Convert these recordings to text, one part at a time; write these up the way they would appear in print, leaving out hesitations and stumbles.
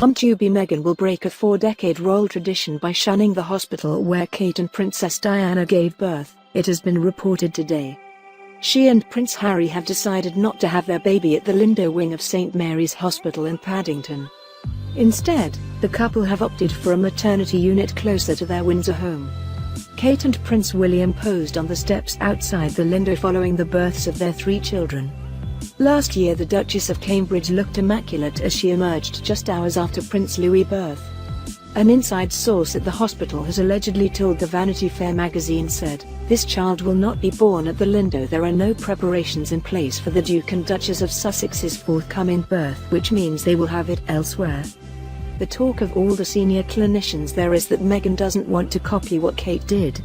Tomtubi Meghan will break a 4-decade royal tradition by shunning the hospital where Kate and Princess Diana gave birth, it has been reported today. She and Prince Harry have decided not to have their baby at the Lindo wing of St Mary's Hospital in Paddington. Instead, the couple have opted for a maternity unit closer to their Windsor home. Kate and Prince William posed on the steps outside the Lindo following the births of their 3 children. Last year the Duchess of Cambridge looked immaculate as she emerged just hours after Prince Louis' birth. An inside source at the hospital has allegedly told the Vanity Fair magazine said, "This child will not be born at the Lindo. There are no preparations in place for the Duke and Duchess of Sussex's forthcoming birth, which means they will have it elsewhere." The talk of all the senior clinicians there is that Meghan doesn't want to copy what Kate did.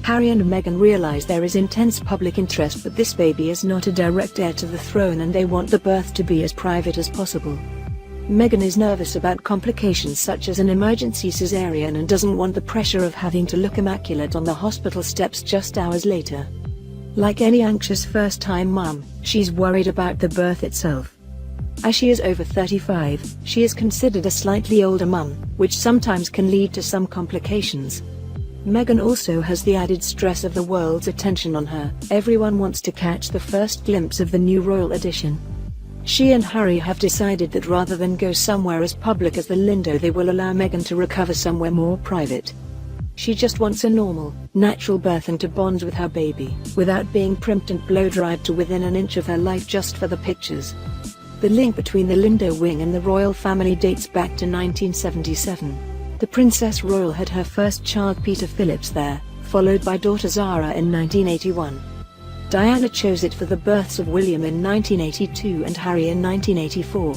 Harry and Meghan realize there is intense public interest, but this baby is not a direct heir to the throne and they want the birth to be as private as possible. Meghan is nervous about complications such as an emergency cesarean and doesn't want the pressure of having to look immaculate on the hospital steps just hours later. Like any anxious first-time mum, she's worried about the birth itself. As she is over 35, she is considered a slightly older mum, which sometimes can lead to some complications. Meghan also has the added stress of the world's attention on her. Everyone wants to catch the first glimpse of the new royal addition. She and Harry have decided that rather than go somewhere as public as the Lindo, they will allow Meghan to recover somewhere more private. She just wants a normal, natural birth and to bond with her baby, without being primped and blow-dried to within an inch of her life just for the pictures. The link between the Lindo wing and the royal family dates back to 1977. The Princess Royal had her first child Peter Phillips there, followed by daughter Zara in 1981. Diana chose it for the births of William in 1982 and Harry in 1984.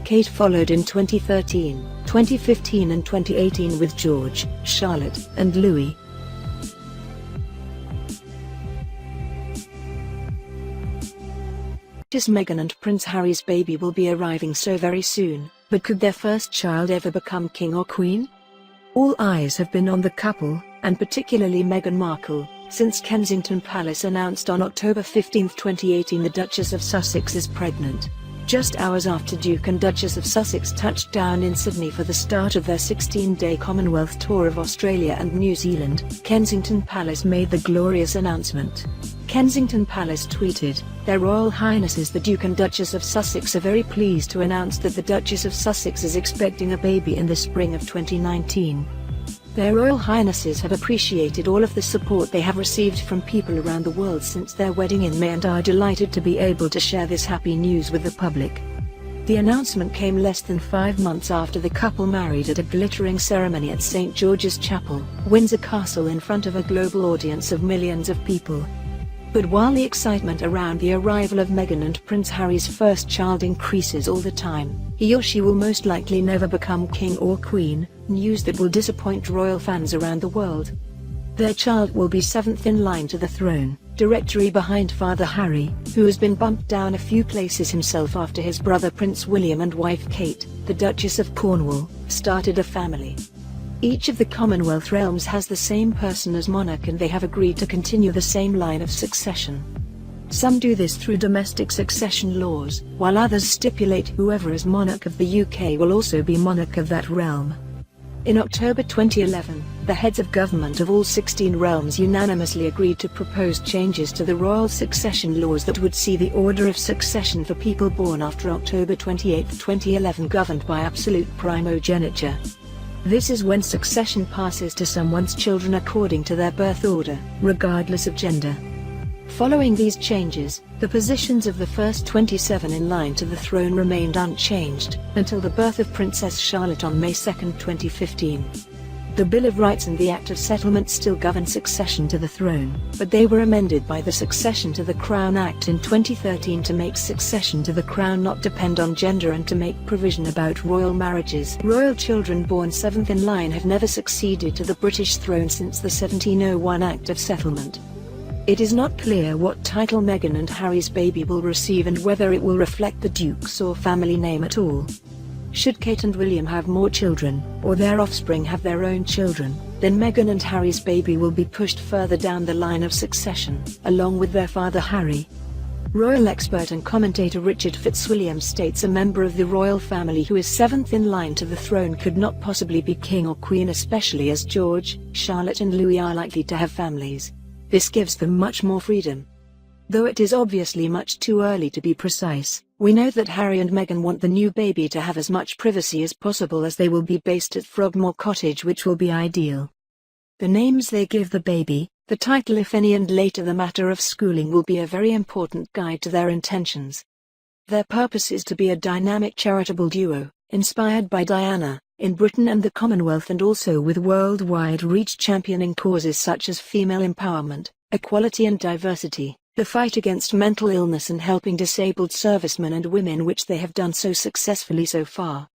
Kate followed in 2013, 2015 and 2018 with George, Charlotte, and Louis. Duchess Meghan and Prince Harry's baby will be arriving so very soon, but could their first child ever become king or queen? All eyes have been on the couple, and particularly Meghan Markle, since Kensington Palace announced on October 15, 2018 the Duchess of Sussex is pregnant. Just hours after Duke and Duchess of Sussex touched down in Sydney for the start of their 16-day Commonwealth tour of Australia and New Zealand, Kensington Palace made the glorious announcement. Kensington Palace tweeted, "Their Royal Highnesses the Duke and Duchess of Sussex are very pleased to announce that the Duchess of Sussex is expecting a baby in the spring of 2019. Their Royal Highnesses have appreciated all of the support they have received from people around the world since their wedding in May and are delighted to be able to share this happy news with the public." The announcement came less than 5 months after the couple married at a glittering ceremony at St George's Chapel, Windsor Castle in front of a global audience of millions of people. But while the excitement around the arrival of Meghan and Prince Harry's first child increases all the time, he or she will most likely never become king or queen, news that will disappoint royal fans around the world. Their child will be 7th in line to the throne, directly behind Father Harry, who has been bumped down a few places himself after his brother Prince William and wife Kate, the Duchess of Cornwall, started a family. Each of the Commonwealth realms has the same person as monarch and they have agreed to continue the same line of succession. Some do this through domestic succession laws, while others stipulate whoever is monarch of the UK will also be monarch of that realm. In October 2011, the heads of government of all 16 realms unanimously agreed to propose changes to the royal succession laws that would see the order of succession for people born after October 28, 2011 governed by absolute primogeniture. This is when succession passes to someone's children according to their birth order, regardless of gender. Following these changes, the positions of the first 27 in line to the throne remained unchanged, until the birth of Princess Charlotte on May 2, 2015. The Bill of Rights and the Act of Settlement still govern succession to the throne, but they were amended by the Succession to the Crown Act in 2013 to make succession to the crown not depend on gender and to make provision about royal marriages. Royal children born 7th in line have never succeeded to the British throne since the 1701 Act of Settlement. It is not clear what title Meghan and Harry's baby will receive and whether it will reflect the Duke's or family name at all. Should Kate and William have more children, or their offspring have their own children, then Meghan and Harry's baby will be pushed further down the line of succession, along with their father Harry. Royal expert and commentator Richard Fitzwilliam states a member of the royal family who is seventh in line to the throne could not possibly be king or queen, especially as George, Charlotte and Louis are likely to have families. This gives them much more freedom. Though it is obviously much too early to be precise, we know that Harry and Meghan want the new baby to have as much privacy as possible, as they will be based at Frogmore Cottage, which will be ideal. The names they give the baby, the title if any, and later the matter of schooling will be a very important guide to their intentions. Their purpose is to be a dynamic charitable duo, inspired by Diana, in Britain and the Commonwealth, and also with worldwide reach, championing causes such as female empowerment, equality and diversity, the fight against mental illness and helping disabled servicemen and women, which they have done so successfully so far.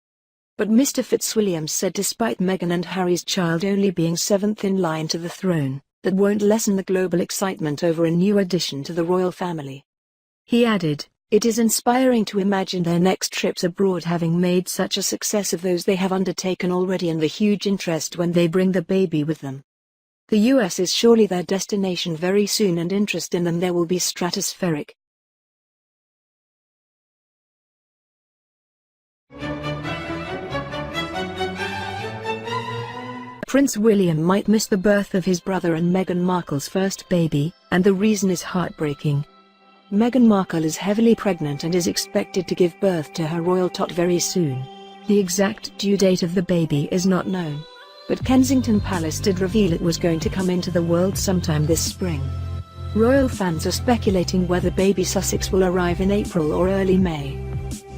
But Mr. Fitzwilliam said despite Meghan and Harry's child only being seventh in line to the throne, that won't lessen the global excitement over a new addition to the royal family. He added, "It is inspiring to imagine their next trips abroad, having made such a success of those they have undertaken already, and the huge interest when they bring the baby with them. The US is surely their destination very soon, and interest in them there will be stratospheric." Prince William might miss the birth of his brother and Meghan Markle's first baby, and the reason is heartbreaking. Meghan Markle is heavily pregnant and is expected to give birth to her royal tot very soon. The exact due date of the baby is not known, but Kensington Palace did reveal it was going to come into the world sometime this spring. Royal fans are speculating whether baby Sussex will arrive in April or early May.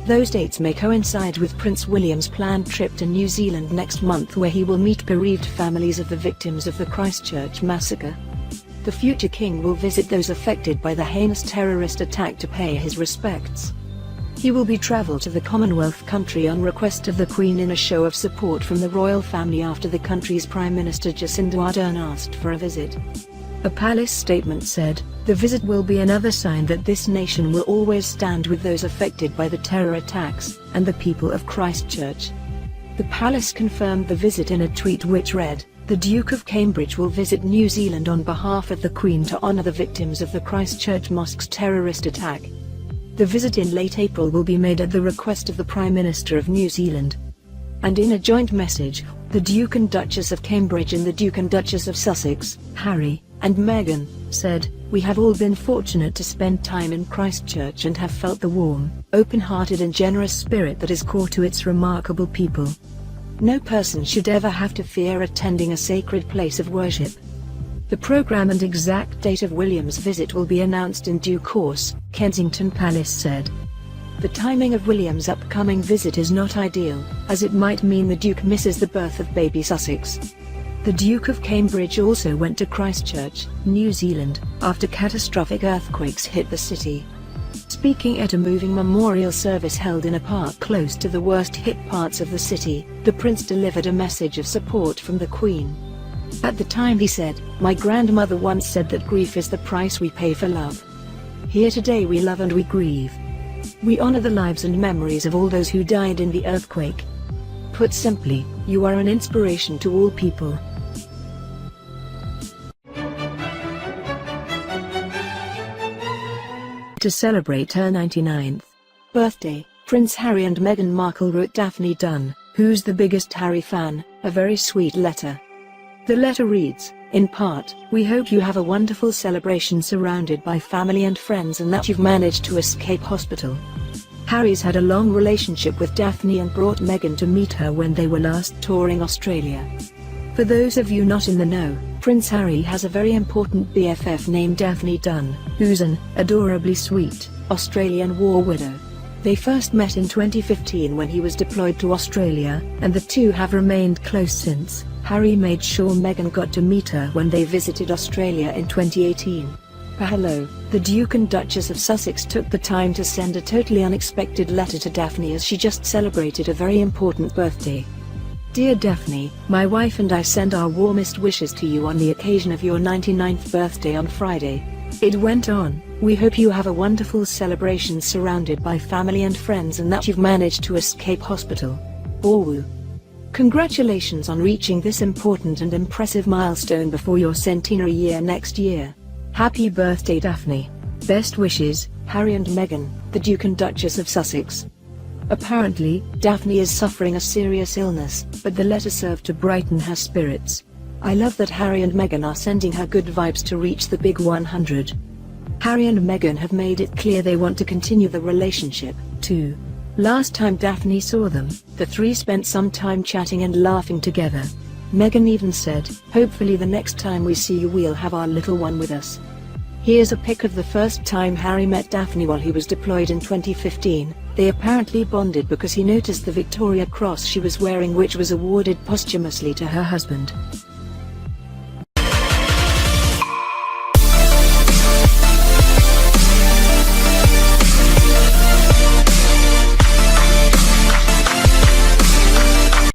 Those dates may coincide with Prince William's planned trip to New Zealand next month, where he will meet bereaved families of the victims of the Christchurch massacre. The future king will visit those affected by the heinous terrorist attack to pay his respects. He will be travel to the Commonwealth country on request of the Queen in a show of support from the royal family after the country's Prime Minister Jacinda Ardern asked for a visit. A palace statement said, "The visit will be another sign that this nation will always stand with those affected by the terror attacks, and the people of Christchurch." The palace confirmed the visit in a tweet which read, "The Duke of Cambridge will visit New Zealand on behalf of the Queen to honour the victims of the Christchurch Mosque's terrorist attack." The visit in late April will be made at the request of the Prime Minister of New Zealand. And in a joint message, the Duke and Duchess of Cambridge and the Duke and Duchess of Sussex, Harry and Meghan, said, "We have all been fortunate to spend time in Christchurch and have felt the warm, open-hearted and generous spirit that is core to its remarkable people. No person should ever have to fear attending a sacred place of worship." The program and exact date of William's visit will be announced in due course, Kensington Palace said. The timing of William's upcoming visit is not ideal, as it might mean the Duke misses the birth of baby Sussex. The Duke of Cambridge also went to Christchurch, New Zealand, after catastrophic earthquakes hit the city. Speaking at a moving memorial service held in a park close to the worst-hit parts of the city, the Prince delivered a message of support from the Queen. At the time he said, "My grandmother once said that grief is the price we pay for love. Here today we love and we grieve. We honor the lives and memories of all those who died in the earthquake. Put simply, you are an inspiration to all people." To celebrate her 99th birthday, Prince Harry and Meghan Markle wrote Daphne Dunn, who's the biggest Harry fan, a very sweet letter. The letter reads, in part, "We hope you have a wonderful celebration surrounded by family and friends and that you've managed to escape hospital. Harry's had a long relationship with Daphne and brought Meghan to meet her when they were last touring Australia. For those of you not in the know, Prince Harry has a very important BFF named Daphne Dunn, who's an adorably sweet Australian war widow. They first met in 2015 when he was deployed to Australia, and the two have remained close since. Harry made sure Meghan got to meet her when they visited Australia in 2018. Hello, the Duke and Duchess of Sussex took the time to send a totally unexpected letter to Daphne as she just celebrated a very important birthday. Dear Daphne, my wife and I send our warmest wishes to you on the occasion of your 99th birthday on Friday. It went on, we hope you have a wonderful celebration surrounded by family and friends and that you've managed to escape hospital. Orwu. Congratulations on reaching this important and impressive milestone before your centenary year next year. Happy birthday Daphne. Best wishes, Harry and Meghan, the Duke and Duchess of Sussex. Apparently, Daphne is suffering a serious illness, but the letter served to brighten her spirits. I love that Harry and Meghan are sending her good vibes to reach the big 100. Harry and Meghan have made it clear they want to continue the relationship, too. Last time Daphne saw them, the three spent some time chatting and laughing together. Meghan even said, "Hopefully the next time we see you we'll have our little one with us." Here's a pic of the first time Harry met Daphne while he was deployed in 2015. They apparently bonded because he noticed the Victoria Cross she was wearing, which was awarded posthumously to her husband.